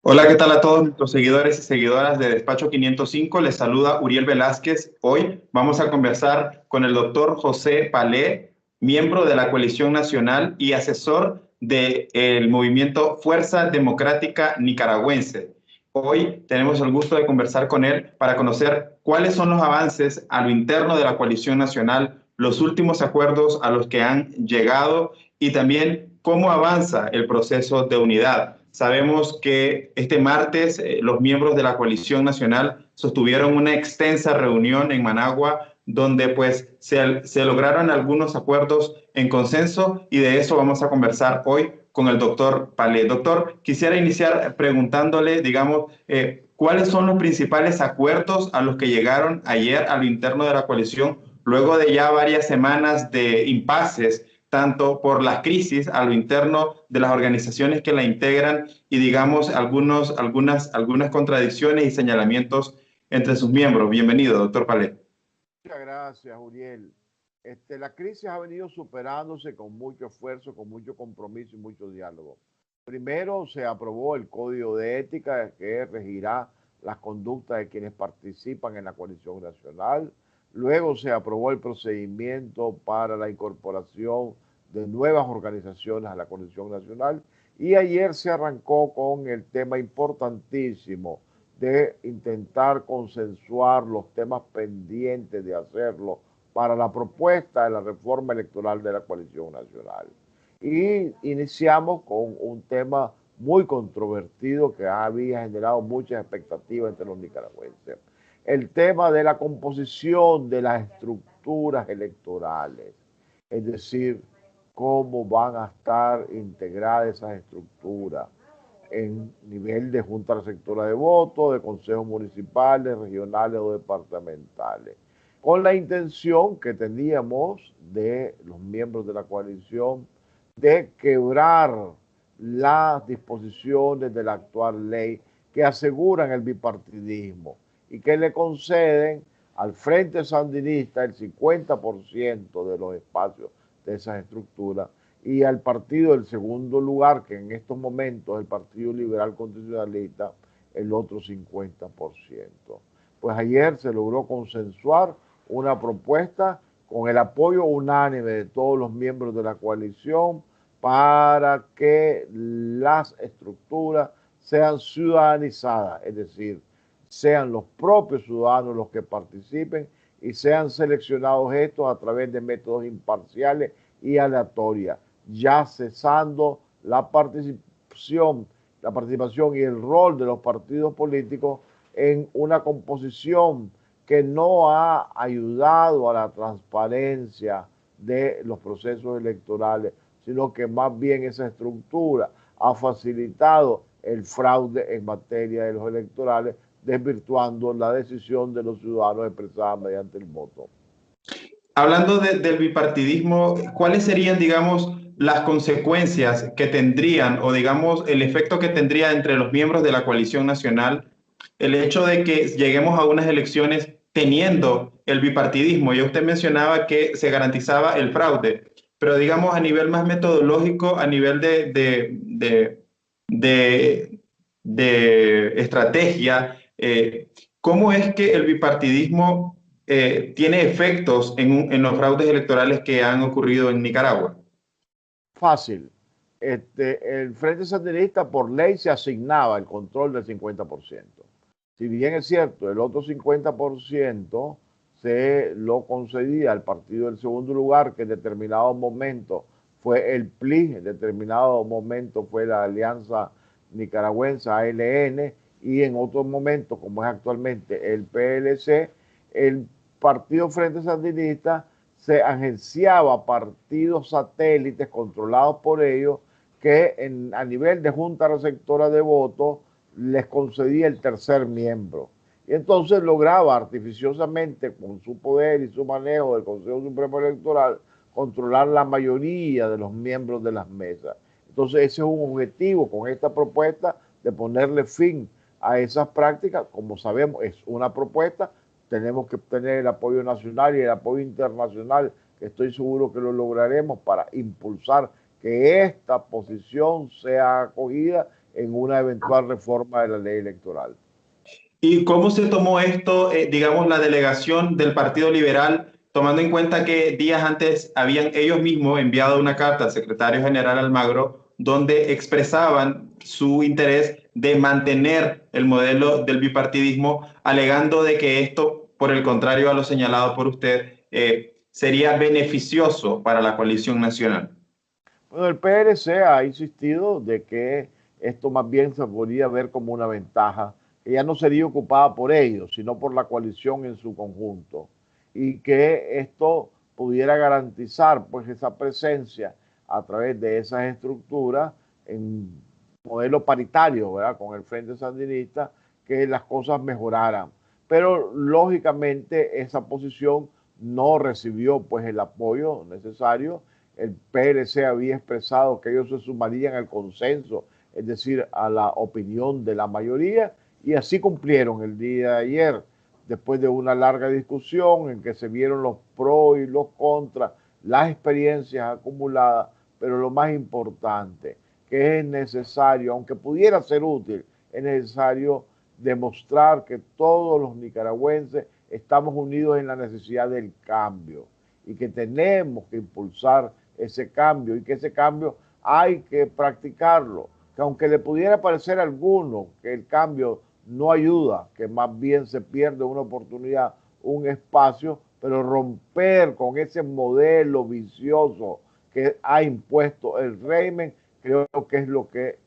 Hola, ¿qué tal a todos nuestros seguidores y seguidoras de Despacho 505? Les saluda Uriel Velázquez. Hoy vamos a conversar con el doctor José Palé, miembro de la Coalición Nacional y asesor del movimiento Fuerza Democrática Nicaragüense. Hoy tenemos el gusto de conversar con él para conocer cuáles son los avances a lo interno de la Coalición Nacional, los últimos acuerdos a los que han llegado y también cómo avanza el proceso de unidad. Sabemos que este martes los miembros de la Coalición Nacional sostuvieron una extensa reunión en Managua donde pues se lograron algunos acuerdos en consenso y de eso vamos a conversar hoy con el doctor Palé. Doctor, quisiera iniciar preguntándole, digamos, ¿cuáles son los principales acuerdos a los que llegaron ayer a lo interno de la coalición luego de ya varias semanas de impases, tanto por las crisis a lo interno de las organizaciones que la integran y, digamos, algunas contradicciones y señalamientos entre sus miembros? Bienvenido, doctor Palé. Muchas gracias, Uriel. La crisis ha venido superándose con mucho esfuerzo, con mucho compromiso y mucho diálogo. Primero se aprobó el Código de Ética que regirá las conductas de quienes participan en la coalición nacional. Luego se aprobó el procedimiento para la incorporación de nuevas organizaciones a la coalición nacional. Y ayer se arrancó con el tema importantísimo de intentar consensuar los temas pendientes de hacerlo para la propuesta de la reforma electoral de la coalición nacional. Y iniciamos con un tema muy controvertido que había generado muchas expectativas entre los nicaragüenses. El tema de la composición de las estructuras electorales, es decir, cómo van a estar integradas esas estructuras en nivel de junta receptora de votos, de consejos municipales, regionales o departamentales, con la intención que teníamos de los miembros de la coalición de quebrar las disposiciones de la actual ley que aseguran el bipartidismo y que le conceden al Frente Sandinista el 50% de los espacios de esas estructuras y al partido del segundo lugar, que en estos momentos es el Partido Liberal Constitucionalista, el otro 50%. Pues ayer se logró consensuar una propuesta con el apoyo unánime de todos los miembros de la coalición para que las estructuras sean ciudadanizadas, es decir, sean los propios ciudadanos los que participen y sean seleccionados estos a través de métodos imparciales y aleatorios, ya cesando la participación y el rol de los partidos políticos en una composición que no ha ayudado a la transparencia de los procesos electorales, sino que más bien esa estructura ha facilitado el fraude en materia de los electorales, desvirtuando la decisión de los ciudadanos expresada mediante el voto. Hablando del bipartidismo, ¿cuáles serían, digamos, las consecuencias que tendrían o, digamos, el efecto que tendría entre los miembros de la coalición nacional el hecho de que lleguemos a unas elecciones teniendo el bipartidismo? Ya usted mencionaba que se garantizaba el fraude, pero digamos a nivel más metodológico, a nivel de, de estrategia, ¿cómo es que el bipartidismo tiene efectos en los fraudes electorales que han ocurrido en Nicaragua? Fácil. El Frente Sandinista por ley se asignaba el control del 50%. Si bien es cierto, el otro 50% se lo concedía al partido del segundo lugar, que en determinado momento fue el PLI, en determinado momento fue la Alianza Nicaragüense ALN, y en otros momentos, como es actualmente el PLC, el Partido Frente Sandinista se agenciaba partidos satélites controlados por ellos que a nivel de junta receptora de votos les concedía el tercer miembro. Y entonces lograba artificiosamente, con su poder y su manejo del Consejo Supremo Electoral, controlar la mayoría de los miembros de las mesas. Entonces ese es un objetivo con esta propuesta de ponerle fin a esas prácticas. Como sabemos, es una propuesta. Tenemos que obtener el apoyo nacional y el apoyo internacional, que estoy seguro que lo lograremos para impulsar que esta posición sea acogida en una eventual reforma de la ley electoral. ¿Y cómo se tomó esto, digamos, la delegación del Partido Liberal, tomando en cuenta que días antes habían ellos mismos enviado una carta al secretario general Almagro donde expresaban su interés de mantener el modelo del bipartidismo, alegando de que esto, por el contrario a lo señalado por usted, sería beneficioso para la coalición nacional? Bueno, el PLC ha insistido de que esto más bien se podría ver como una ventaja, que ya no sería ocupada por ellos, sino por la coalición en su conjunto, y que esto pudiera garantizar pues esa presencia a través de esas estructuras en modelo paritario, ¿verdad? Con el Frente Sandinista, que las cosas mejoraran. Pero lógicamente esa posición no recibió pues el apoyo necesario. El PLC había expresado que ellos se sumarían al consenso, es decir, a la opinión de la mayoría, y así cumplieron el día de ayer, después de una larga discusión en que se vieron los pros y los contras, las experiencias acumuladas, pero lo más importante, que es necesario, aunque pudiera ser útil, es necesario demostrar que todos los nicaragüenses estamos unidos en la necesidad del cambio y que tenemos que impulsar ese cambio y que ese cambio hay que practicarlo, que aunque le pudiera parecer a alguno que el cambio no ayuda, que más bien se pierde una oportunidad, un espacio, pero romper con ese modelo vicioso que ha impuesto el régimen, creo que es lo que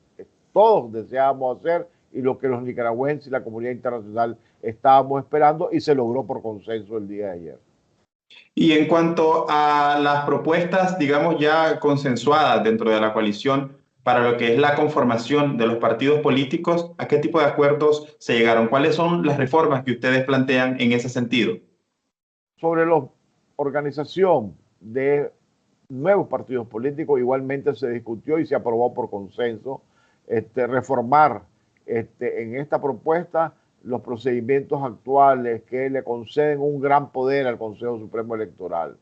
todos deseábamos hacer y lo que los nicaragüenses y la comunidad internacional estábamos esperando y se logró por consenso el día de ayer. Y en cuanto a las propuestas, digamos, ya consensuadas dentro de la coalición para lo que es la conformación de los partidos políticos, ¿a qué tipo de acuerdos se llegaron? ¿Cuáles son las reformas que ustedes plantean en ese sentido? Sobre la organización de nuevos partidos políticos, igualmente se discutió y se aprobó por consenso reformar en esta propuesta los procedimientos actuales que le conceden un gran poder al Consejo Supremo Electoral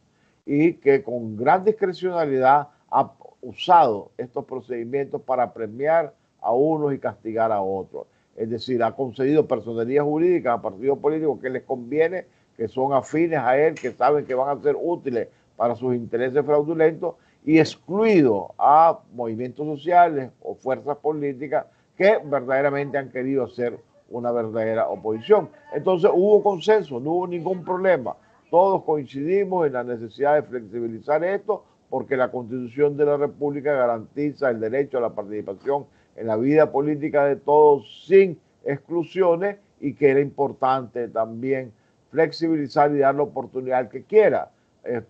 y que con gran discrecionalidad ha usado estos procedimientos para premiar a unos y castigar a otros. Es decir, ha concedido personerías jurídicas a partidos políticos que les conviene, que son afines a él, que saben que van a ser útiles para sus intereses fraudulentos, y excluido a movimientos sociales o fuerzas políticas que verdaderamente han querido hacer una verdadera oposición. Entonces hubo consenso, no hubo ningún problema. Todos coincidimos en la necesidad de flexibilizar esto porque la Constitución de la República garantiza el derecho a la participación en la vida política de todos sin exclusiones y que era importante también flexibilizar y dar la oportunidad al que quiera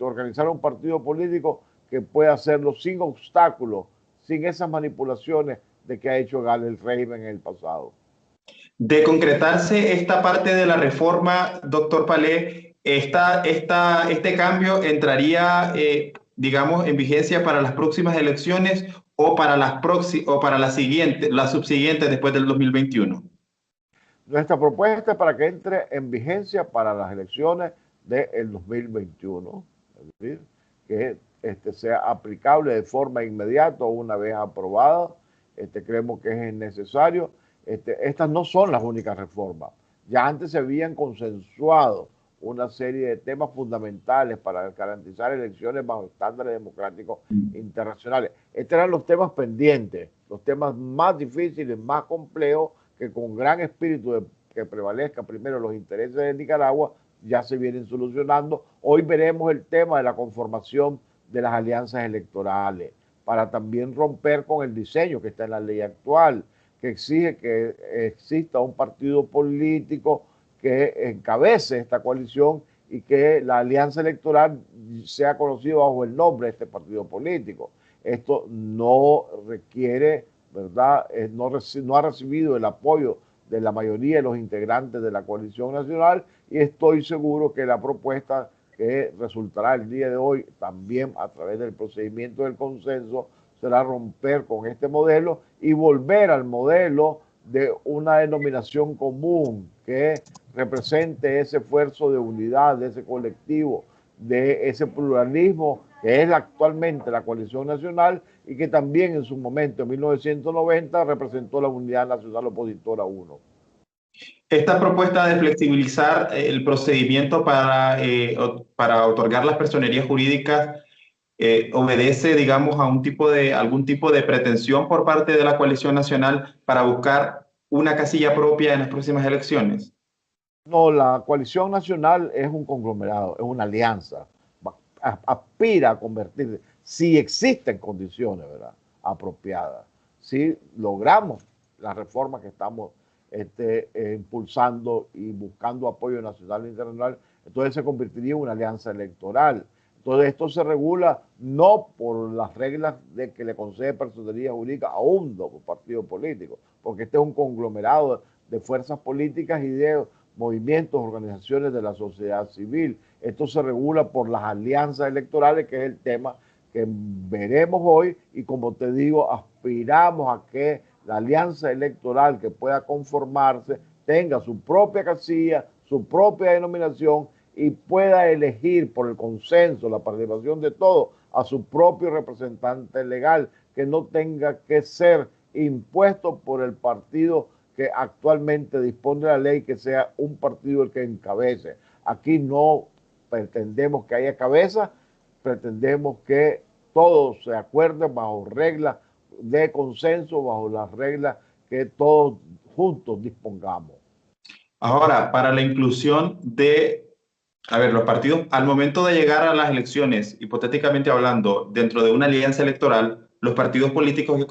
organizar un partido político que pueda hacerlo sin obstáculos, sin esas manipulaciones de que ha hecho gala el régimen en el pasado. De concretarse esta parte de la reforma, doctor Palé, este cambio entraría, digamos, en vigencia para las próximas elecciones o para las siguientes, las subsiguientes después del 2021. Nuestra propuesta es para que entre en vigencia para las elecciones del 2021, es decir, que sea aplicable de forma inmediata una vez aprobada. Creemos que es necesario. Estas no son las únicas reformas. Ya antes se habían consensuado una serie de temas fundamentales para garantizar elecciones bajo estándares democráticos internacionales. Estos eran los temas pendientes, los temas más difíciles, más complejos, que con gran espíritu de que prevalezca primero los intereses de Nicaragua ya se vienen solucionando. Hoy veremos el tema de la conformación de las alianzas electorales para también romper con el diseño que está en la ley actual, que exige que exista un partido político que encabece esta coalición y que la alianza electoral sea conocida bajo el nombre de este partido político. Esto no requiere, ¿verdad? No ha recibido el apoyo de la mayoría de los integrantes de la coalición nacional y estoy seguro que la propuesta que resultará el día de hoy también a través del procedimiento del consenso será romper con este modelo y volver al modelo de una denominación común que represente ese esfuerzo de unidad, de ese colectivo, de ese pluralismo que es actualmente la Coalición Nacional y que también en su momento, en 1990, representó la Unidad Nacional Opositora 1. Esta propuesta de flexibilizar el procedimiento para otorgar las personerías jurídicas obedece, digamos, a algún tipo de pretensión por parte de la coalición nacional para buscar una casilla propia en las próximas elecciones. No, la Coalición Nacional es un conglomerado, es una alianza. Aspira a convertirse, si existen condiciones, ¿verdad?, apropiadas, si logramos la reforma que estamos impulsando y buscando apoyo nacional e internacional, entonces se convertiría en una alianza electoral. Entonces esto se regula no por las reglas de que le concede personería jurídica a un partido político, porque este es un conglomerado de fuerzas políticas y de movimientos, organizaciones de la sociedad civil. Esto se regula por las alianzas electorales, que es el tema que veremos hoy, y como te digo, aspiramos a que la alianza electoral que pueda conformarse tenga su propia casilla, su propia denominación y pueda elegir por el consenso, la participación de todos, a su propio representante legal, que no tenga que ser impuesto por el partido que actualmente dispone de la ley, que sea un partido el que encabece. Aquí no pretendemos que haya cabeza, pretendemos que todos se acuerden bajo reglas de consenso, bajo las reglas que todos juntos dispongamos. Ahora, para la inclusión los partidos, al momento de llegar a las elecciones, hipotéticamente hablando, dentro de una alianza electoral, los partidos políticos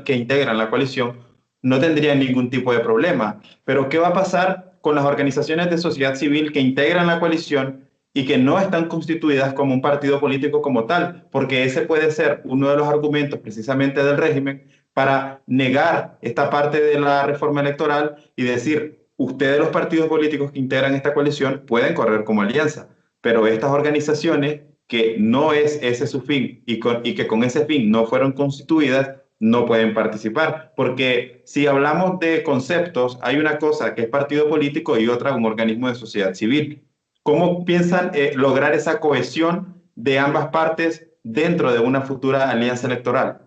que integran la coalición no tendrían ningún tipo de problema. Pero, ¿qué va a pasar con las organizaciones de sociedad civil que integran la coalición y que no están constituidas como un partido político como tal? Porque ese puede ser uno de los argumentos precisamente del régimen para negar esta parte de la reforma electoral y decir, ustedes los partidos políticos que integran esta coalición pueden correr como alianza, pero estas organizaciones que no es ese su fin y que con ese fin no fueron constituidas, no pueden participar. Porque si hablamos de conceptos, hay una cosa que es partido político y otra un organismo de sociedad civil. ¿Cómo piensan lograr esa cohesión de ambas partes dentro de una futura alianza electoral?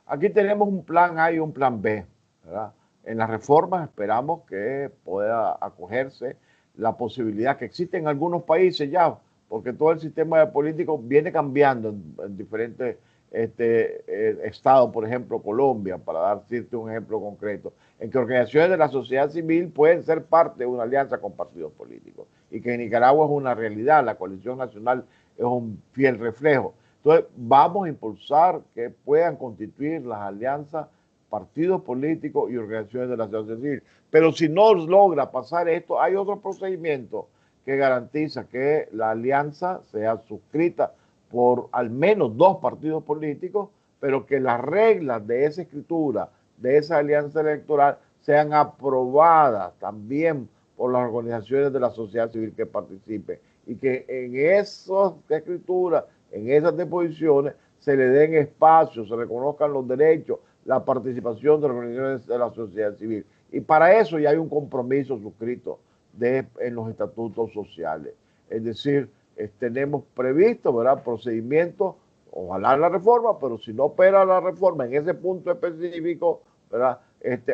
Aquí tenemos un plan A y un plan B, ¿verdad? En las reformas esperamos que pueda acogerse la posibilidad que existe en algunos países ya, porque todo el sistema político viene cambiando en diferentes estados, por ejemplo, Colombia, para decirte un ejemplo concreto, en que organizaciones de la sociedad civil pueden ser parte de una alianza con partidos políticos y que en Nicaragua es una realidad, la coalición nacional es un fiel reflejo. Entonces, vamos a impulsar que puedan constituir las alianzas, partidos políticos y organizaciones de la sociedad civil. Pero si no logra pasar esto, hay otro procedimiento que garantiza que la alianza sea suscrita por al menos dos partidos políticos, pero que las reglas de esa escritura, de esa alianza electoral, sean aprobadas también por las organizaciones de la sociedad civil que participen y que en esas escrituras, en esas disposiciones, se le den espacio, se reconozcan los derechos, la participación de las organizaciones de la sociedad civil. Y para eso ya hay un compromiso suscrito en los estatutos sociales. Es decir, tenemos previsto, ¿verdad?, procedimientos, ojalá la reforma, pero si no opera la reforma en ese punto específico, ¿verdad?,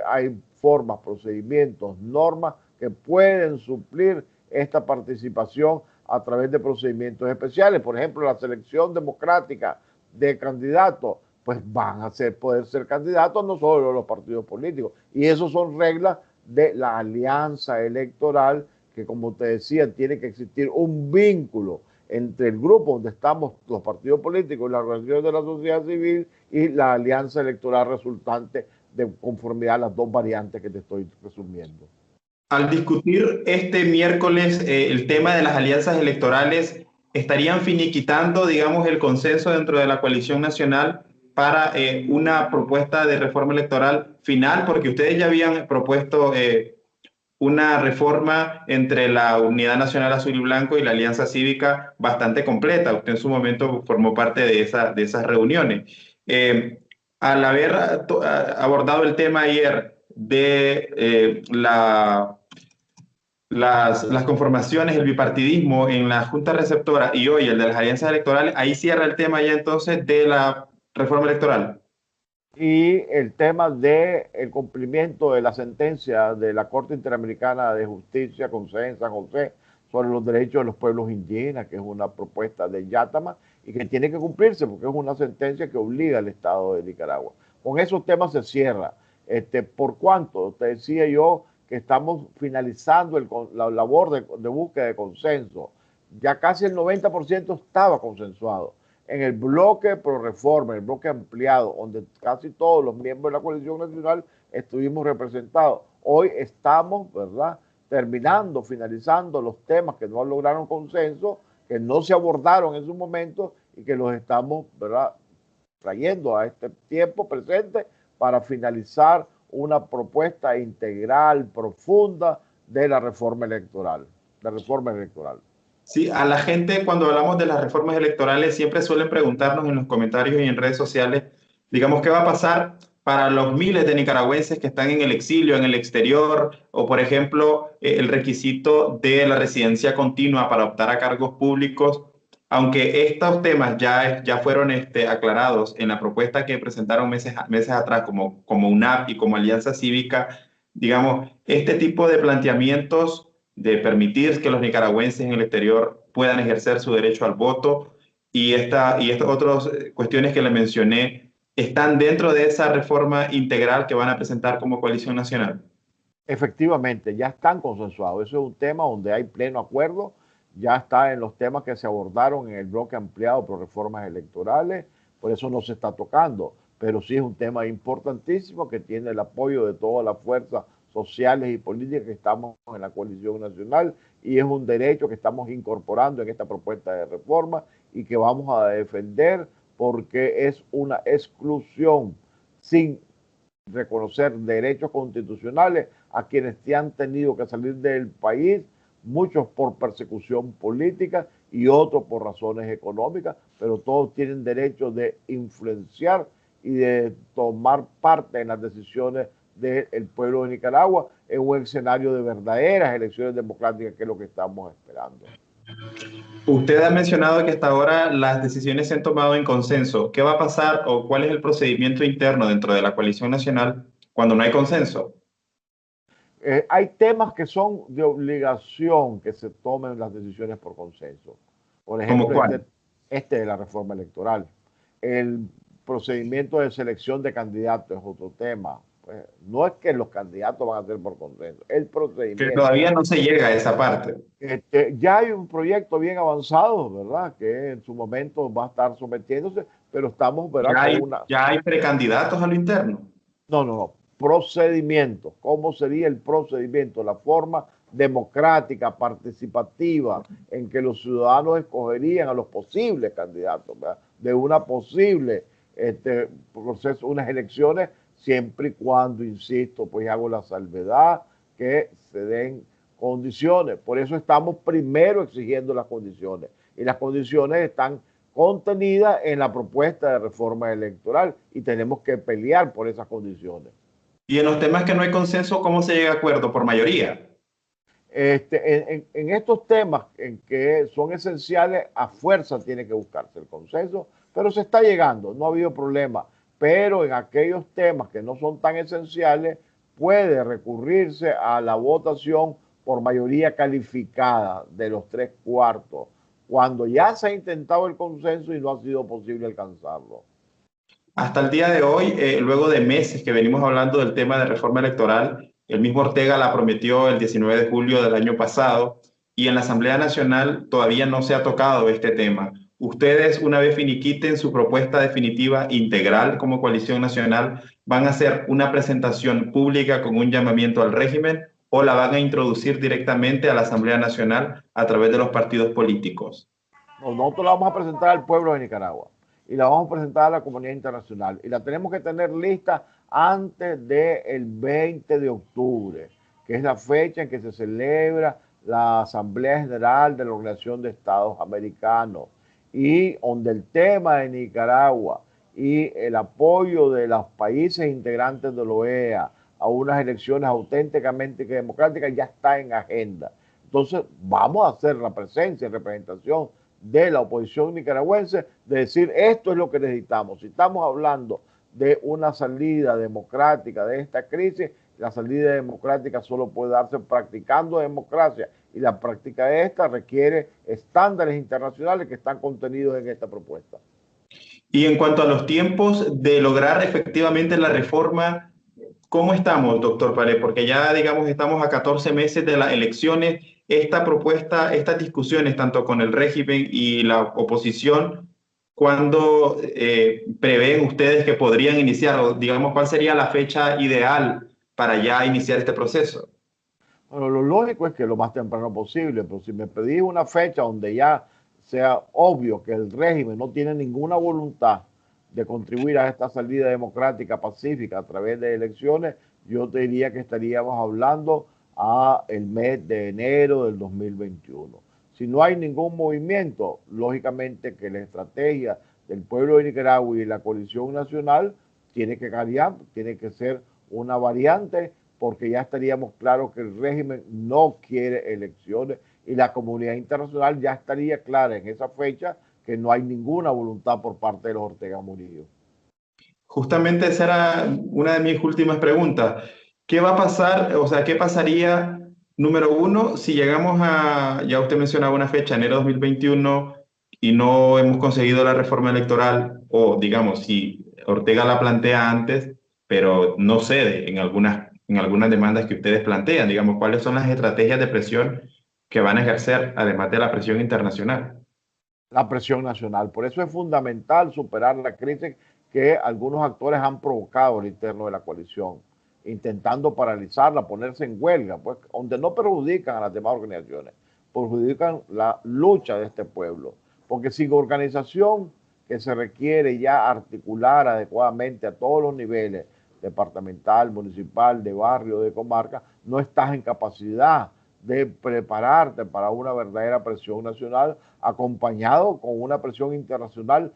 hay formas, procedimientos, normas que pueden suplir esta participación a través de procedimientos especiales. Por ejemplo, la selección democrática de candidatos, pues van a poder ser candidatos no solo los partidos políticos. Y eso son reglas de la alianza electoral, que como te decía, tiene que existir un vínculo entre el grupo donde estamos los partidos políticos y las organizaciones de la sociedad civil y la alianza electoral resultante de conformidad a las dos variantes que te estoy resumiendo. Al discutir este miércoles el tema de las alianzas electorales, ¿estarían finiquitando, digamos, el consenso dentro de la coalición nacional para una propuesta de reforma electoral final? Porque ustedes ya habían propuesto una reforma entre la Unidad Nacional Azul y Blanco y la Alianza Cívica bastante completa. Usted en su momento formó parte de esas reuniones. Al haber abordado el tema ayer de las conformaciones, el bipartidismo en la Junta Receptora y hoy el de las alianzas electorales, ahí cierra el tema ya entonces de la reforma electoral. Y el tema del cumplimiento de la sentencia de la Corte Interamericana de Justicia con sede en San José sobre los derechos de los pueblos indígenas, que es una propuesta de Yatama y que tiene que cumplirse porque es una sentencia que obliga al Estado de Nicaragua. Con esos temas se cierra. ¿Por cuánto? Te decía yo que estamos finalizando la labor de búsqueda de consenso. Ya casi el 90% estaba consensuado en el bloque pro reforma, el bloque ampliado, donde casi todos los miembros de la coalición nacional estuvimos representados. Hoy estamos, ¿verdad?, terminando, finalizando los temas que no lograron consenso, que no se abordaron en su momento y que los estamos, ¿verdad?, trayendo a este tiempo presente para finalizar una propuesta integral, profunda de la reforma electoral. Sí, a la gente cuando hablamos de las reformas electorales siempre suelen preguntarnos en los comentarios y en redes sociales, digamos, ¿qué va a pasar para los miles de nicaragüenses que están en el exilio, en el exterior, o por ejemplo, el requisito de la residencia continua para optar a cargos públicos? Aunque estos temas ya fueron aclarados en la propuesta que presentaron meses atrás como UNAP y como Alianza Cívica, digamos, este tipo de planteamientos de permitir que los nicaragüenses en el exterior puedan ejercer su derecho al voto y estas otras cuestiones que le mencioné están dentro de esa reforma integral que van a presentar como coalición nacional. Efectivamente, ya están consensuados. Eso es un tema donde hay pleno acuerdo. Ya está en los temas que se abordaron en el bloque ampliado por reformas electorales. Por eso no se está tocando. Pero sí es un tema importantísimo que tiene el apoyo de todas las fuerzas sociales y políticas que estamos en la coalición nacional y es un derecho que estamos incorporando en esta propuesta de reforma y que vamos a defender porque es una exclusión sin reconocer derechos constitucionales a quienes te han tenido que salir del país, muchos por persecución política y otros por razones económicas, pero todos tienen derecho de influenciar y de tomar parte en las decisiones del pueblo de Nicaragua en un escenario de verdaderas elecciones democráticas, que es lo que estamos esperando. Usted ha mencionado que hasta ahora las decisiones se han tomado en consenso. ¿Qué va a pasar o cuál es el procedimiento interno dentro de la coalición nacional cuando no hay consenso? Hay temas que son de obligación que se tomen las decisiones por consenso. Por ¿Cómo ejemplo, cuál? este de la reforma electoral. El procedimiento de selección de candidatos es otro tema. Pues, no es que los candidatos van a ser por consenso, el Que procedimiento. todavía no se llega a esa parte. Ya hay un proyecto bien avanzado, ¿verdad? Que en su momento va a estar sometiéndose, pero estamos, ¿verdad?, con una. Ya hay precandidatos a lo interno. No, no, no. Procedimiento. ¿Cómo sería el procedimiento? La forma democrática, participativa, en que los ciudadanos escogerían a los posibles candidatos, ¿verdad?, de una posible proceso, unas elecciones, siempre y cuando, insisto, pues hago la salvedad que se den condiciones. Por eso estamos primero exigiendo las condiciones. Y las condiciones están contenida en la propuesta de reforma electoral y tenemos que pelear por esas condiciones. Y en los temas que no hay consenso, ¿cómo se llega a acuerdo? Por mayoría. En estos temas en que son esenciales, a fuerza tiene que buscarse el consenso, pero se está llegando, no ha habido problema. Pero en aquellos temas que no son tan esenciales, puede recurrirse a la votación por mayoría calificada de los 3/4, cuando ya se ha intentado el consenso y no ha sido posible alcanzarlo. Hasta el día de hoy, luego de meses que venimos hablando del tema de reforma electoral, el mismo Ortega la prometió el 19 de julio del año pasado y en la Asamblea Nacional todavía no se ha tocado este tema. ¿Ustedes, una vez finiquiten su propuesta definitiva integral como coalición nacional, van a hacer una presentación pública con un llamamiento al régimen o la van a introducir directamente a la Asamblea Nacional a través de los partidos políticos? Nosotros la vamos a presentar al pueblo de Nicaragua y la vamos a presentar a la comunidad internacional y la tenemos que tener lista antes del 20 de octubre, que es la fecha en que se celebra la Asamblea General de la Organización de Estados Americanos y donde el tema de Nicaragua y el apoyo de los países integrantes de la OEA a unas elecciones auténticamente democráticas ya está en agenda. Entonces vamos a hacer la presencia y representación de la oposición nicaragüense de decir esto es lo que necesitamos. Si estamos hablando de una salida democrática de esta crisis, la salida democrática solo puede darse practicando democracia y la práctica de esta requiere estándares internacionales que están contenidos en esta propuesta. Y en cuanto a los tiempos de lograr efectivamente la reforma, ¿cómo estamos, doctor Palé? Porque ya, digamos, estamos a 14 meses de las elecciones. Esta propuesta, estas discusiones, tanto con el régimen y la oposición, ¿cuándo prevén ustedes que podrían iniciar? O, digamos, ¿cuál sería la fecha ideal para ya iniciar este proceso? Bueno, lo lógico es que lo más temprano posible, pero si me pedís una fecha donde ya sea obvio que el régimen no tiene ninguna voluntad de contribuir a esta salida democrática pacífica a través de elecciones, yo te diría que estaríamos hablando a el mes de enero del 2021. Si no hay ningún movimiento, lógicamente que la estrategia del pueblo de Nicaragua y la coalición nacional tiene que cambiar, tiene que ser una variante porque ya estaríamos claros que el régimen no quiere elecciones y la comunidad internacional ya estaría clara en esa fecha que no hay ninguna voluntad por parte de los Ortega Murillo. Justamente esa era una de mis últimas preguntas. ¿Qué va a pasar? O sea, ¿qué pasaría, número uno, si llegamos a, ya usted mencionaba una fecha, enero de 2021, y no hemos conseguido la reforma electoral, o digamos, si Ortega la plantea antes, pero no cede en algunas demandas que ustedes plantean, digamos, ¿cuáles son las estrategias de presión que van a ejercer, además de la presión internacional? La presión nacional. Por eso es fundamental superar la crisis que algunos actores han provocado al interno de la coalición, intentando paralizarla, ponerse en huelga, pues donde no perjudican a las demás organizaciones, perjudican la lucha de este pueblo. Porque sin organización que se requiere ya articular adecuadamente a todos los niveles, departamental, municipal, de barrio, de comarca, no estás en capacidad de prepararte para una verdadera presión nacional acompañado con una presión internacional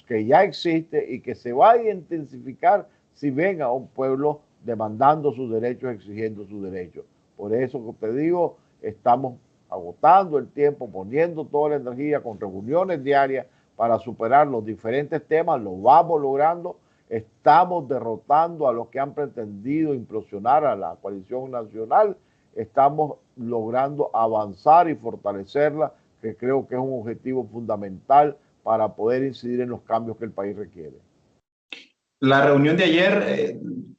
que ya existe y que se va a intensificar si ven a un pueblo demandando sus derechos, exigiendo sus derechos. Por eso que te digo, estamos agotando el tiempo, poniendo toda la energía con reuniones diarias para superar los diferentes temas, lo vamos logrando, estamos derrotando a los que han pretendido implosionar a la coalición nacional, estamos logrando avanzar y fortalecerla, que creo que es un objetivo fundamental para poder incidir en los cambios que el país requiere. La reunión de ayer,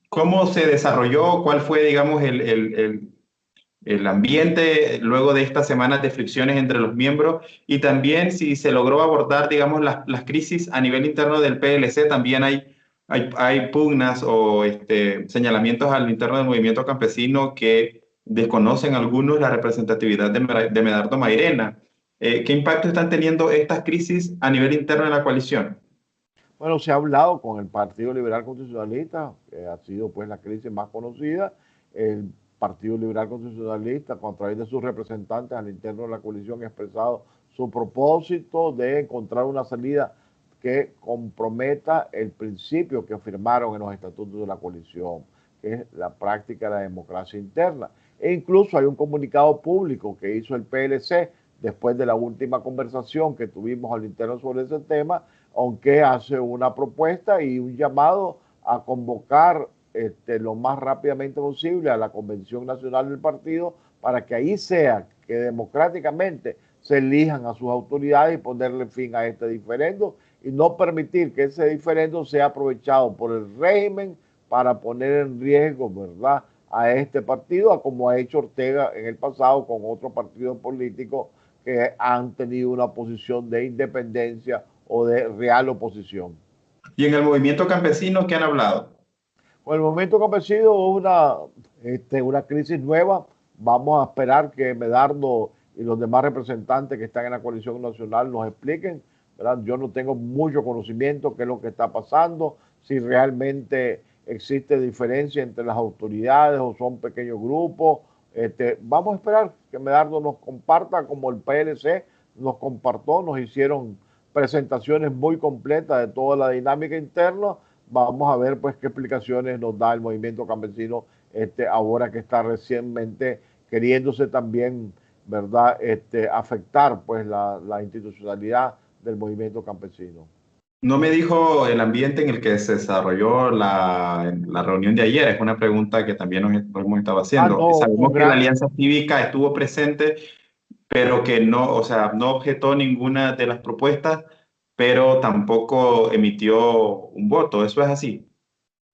¿cómo se desarrolló? ¿Cuál fue, digamos, el ambiente luego de estas semanas de fricciones entre los miembros? Y también si se logró abordar, digamos, las crisis a nivel interno del PLC, también hay pugnas o señalamientos al interno del movimiento campesino que desconocen algunos la representatividad de Medardo Mairena. ¿Qué impacto están teniendo estas crisis a nivel interno de la coalición? Bueno, se ha hablado con el Partido Liberal Constitucionalista, que ha sido pues la crisis más conocida. El Partido Liberal Constitucionalista, a través de sus representantes al interno de la coalición, ha expresado su propósito de encontrar una salida que comprometa el principio que firmaron en los estatutos de la coalición, que es la práctica de la democracia interna. E incluso hay un comunicado público que hizo el PLC después de la última conversación que tuvimos al interno sobre ese tema, aunque hace una propuesta y un llamado a convocar lo más rápidamente posible a la Convención Nacional del Partido para que ahí sea que democráticamente se elijan a sus autoridades y ponerle fin a este diferendo y no permitir que ese diferendo sea aprovechado por el régimen para poner en riesgo, ¿verdad?, a este partido, como ha hecho Ortega en el pasado con otros partidos políticos que han tenido una posición de independencia o de real oposición. Y en el movimiento campesino, ¿qué han hablado? Bueno, el movimiento campesino es una crisis nueva. Vamos a esperar que Medardo y los demás representantes que están en la coalición nacional nos expliquen, ¿verdad? Yo no tengo mucho conocimiento de qué es lo que está pasando, si realmente existe diferencia entre las autoridades o son pequeños grupos. Vamos a esperar que Medardo nos comparta, como el PLC nos compartió, nos hicieron presentaciones muy completas de toda la dinámica interna, vamos a ver pues qué explicaciones nos da el movimiento campesino ahora que está recientemente queriéndose también, ¿verdad?, afectar pues la institucionalidad del movimiento campesino. No me dijo el ambiente en el que se desarrolló la reunión de ayer. Es una pregunta que también nos hemos estado Ah, haciendo. no, un Sabemos que la gran, Alianza Cívica estuvo presente, pero que no, o sea, no objetó ninguna de las propuestas, pero tampoco emitió un voto. ¿Eso es así?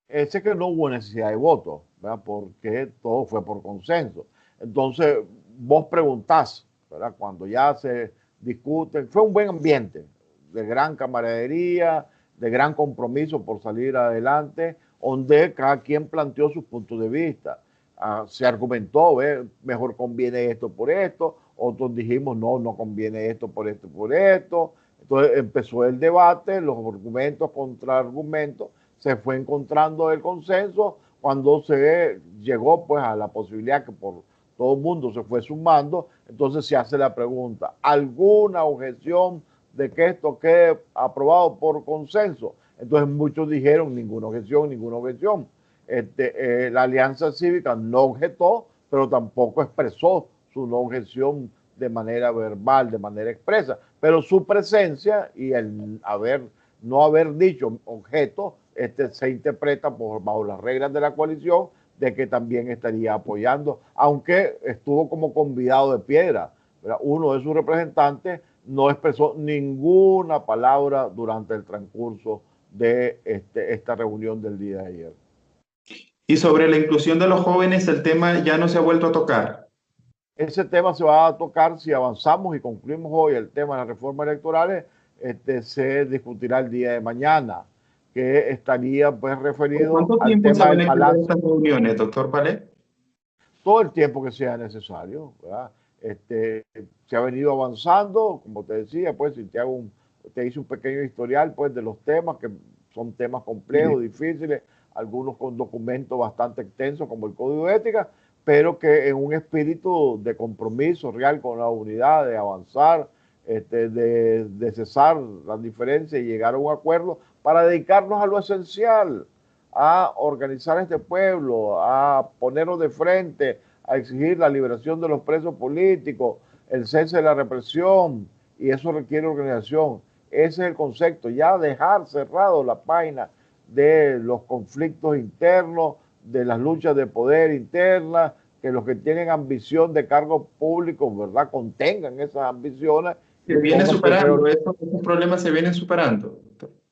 sé que no hubo necesidad de voto, ¿verdad? Porque todo fue por consenso. Entonces, vos preguntás, ¿verdad? Cuando ya se discute, fue un buen ambiente de gran camaradería, de gran compromiso por salir adelante, donde cada quien planteó sus puntos de vista. Se argumentó, ¿ve? Mejor conviene esto por esto, otros dijimos, no, no conviene esto por esto, por esto. Entonces empezó el debate, los argumentos contra argumentos, se fue encontrando el consenso cuando se llegó pues a la posibilidad que por todo el mundo se fue sumando, entonces se hace la pregunta, ¿alguna objeción de que esto quede aprobado por consenso? Entonces muchos dijeron ninguna objeción, ninguna objeción. La Alianza Cívica no objetó, pero tampoco expresó su no objeción de manera verbal, de manera expresa, pero su presencia y el no haber dicho objeto se interpreta bajo las reglas de la coalición de que también estaría apoyando, aunque estuvo como convidado de piedra, ¿verdad? Uno de sus representantes no expresó ninguna palabra durante el transcurso de esta reunión del día de ayer. Y sobre la inclusión de los jóvenes, el tema ya no se ha vuelto a tocar. Ese tema se va a tocar si avanzamos y concluimos hoy el tema de las reformas electorales, se discutirá el día de mañana, que estaría pues ¿Por referido cuánto al tiempo se tema van del a extender balance estas reuniones, doctor Palé? todo el tiempo que sea necesario, ¿verdad? Se ha venido avanzando, como te decía, pues si te hice un pequeño historial pues de los temas, que son temas complejos, difíciles, algunos con documentos bastante extensos como el Código de Ética, pero que en un espíritu de compromiso real con la unidad, de avanzar, de cesar las diferencias y llegar a un acuerdo para dedicarnos a lo esencial, a organizar este pueblo, a ponernos de frente, a exigir la liberación de los presos políticos, el cese de la represión, y eso requiere organización. Ese es el concepto, ya dejar cerrado la página de los conflictos internos, de las luchas de poder internas, que los que tienen ambición de cargos públicos, ¿verdad?, contengan esas ambiciones Se y viene pongan primero. superando, esos problemas se vienen superando.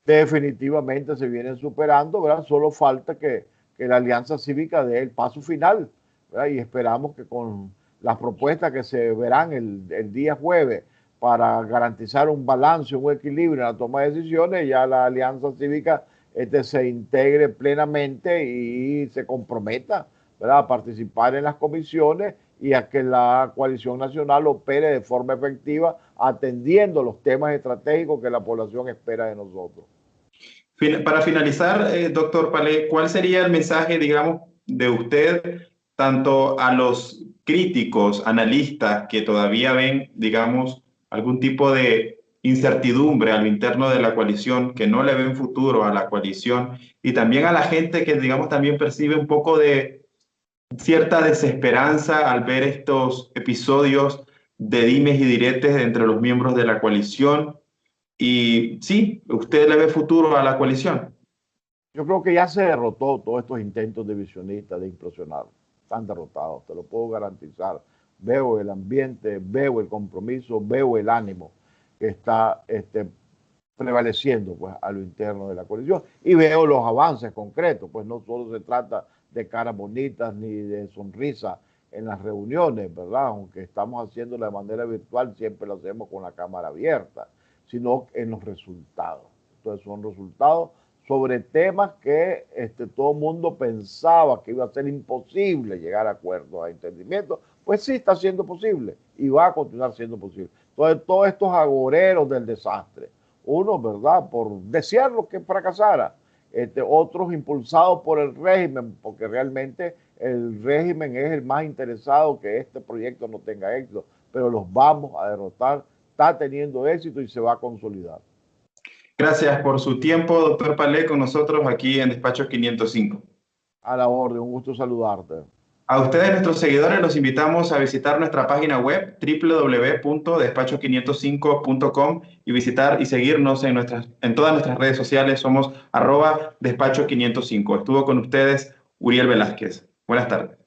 Definitivamente se vienen superando, ¿verdad? Solo falta que la Alianza Cívica dé el paso final, ¿verdad? Y esperamos que con las propuestas que se verán el día jueves para garantizar un balance, un equilibrio en la toma de decisiones, ya la Alianza Cívica se integre plenamente y se comprometa, ¿verdad?, a participar en las comisiones y a que la coalición nacional opere de forma efectiva atendiendo los temas estratégicos que la población espera de nosotros. Para finalizar, doctor Palé, ¿cuál sería el mensaje, digamos, de usted tanto a los críticos, analistas que todavía ven, digamos, algún tipo de incertidumbre a lo interno de la coalición, que no le ven futuro a la coalición, y también a la gente que, digamos, también percibe un poco de cierta desesperanza al ver estos episodios de dimes y diretes entre los miembros de la coalición? Y sí, usted le ve futuro a la coalición. Yo creo que ya se derrotó todos estos intentos de visionistas de implosionar. Están derrotados, te lo puedo garantizar. Veo el ambiente, veo el compromiso, veo el ánimo que está prevaleciendo pues, a lo interno de la coalición y veo los avances concretos. Pues no solo se trata de caras bonitas ni de sonrisas en las reuniones, ¿verdad? Aunque estamos haciéndolo de manera virtual, siempre lo hacemos con la cámara abierta, sino en los resultados. Entonces son resultados sobre temas que todo el mundo pensaba que iba a ser imposible llegar a acuerdos, a entendimientos, pues sí está siendo posible y va a continuar siendo posible. Entonces, todos estos agoreros del desastre, unos, ¿verdad?, por desearlo que fracasara, otros impulsados por el régimen, porque realmente el régimen es el más interesado que este proyecto no tenga éxito, pero los vamos a derrotar, está teniendo éxito y se va a consolidar. Gracias por su tiempo, doctor Palé, con nosotros aquí en Despacho 505. A la orden, un gusto saludarte. A ustedes, nuestros seguidores, los invitamos a visitar nuestra página web www.despacho505.com y visitar y seguirnos en todas nuestras redes sociales. Somos @despacho505. Estuvo con ustedes Uriel Velázquez. Buenas tardes.